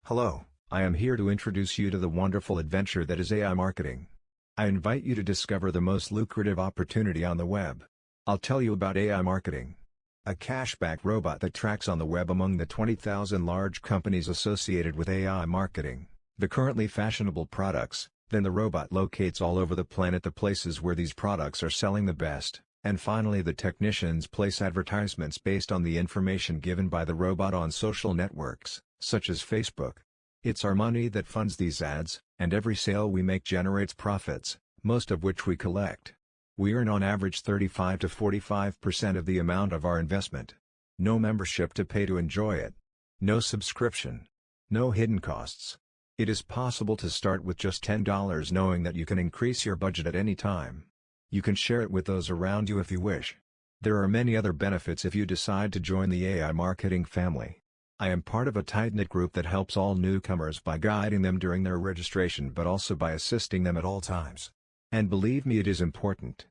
Hello, I am here to introduce you to the wonderful adventure that is AI marketing. I invite you to discover the most lucrative opportunity on the web. I'll tell you about AI marketing. A cashback robot that tracks on the web among the 20,000 large companies associated with AI marketing, the currently fashionable products, then the robot locates all over the planet the places where these products are selling the best, and finally the technicians place advertisements based on the information given by the robot on social networks, such as Facebook. It's our money that funds these ads, and every sale we make generates profits, most of which we collect. We earn on average 35 to 45% of the amount of our investment. No membership to pay to enjoy it. No subscription. No hidden costs. It is possible to start with just $10 knowing that you can increase your budget at any time. You can share it with those around you if you wish. There are many other benefits if you decide to join the AI marketing family. I am part of a tight-knit group that helps all newcomers by guiding them during their registration but also by assisting them at all times. And believe me, it is important.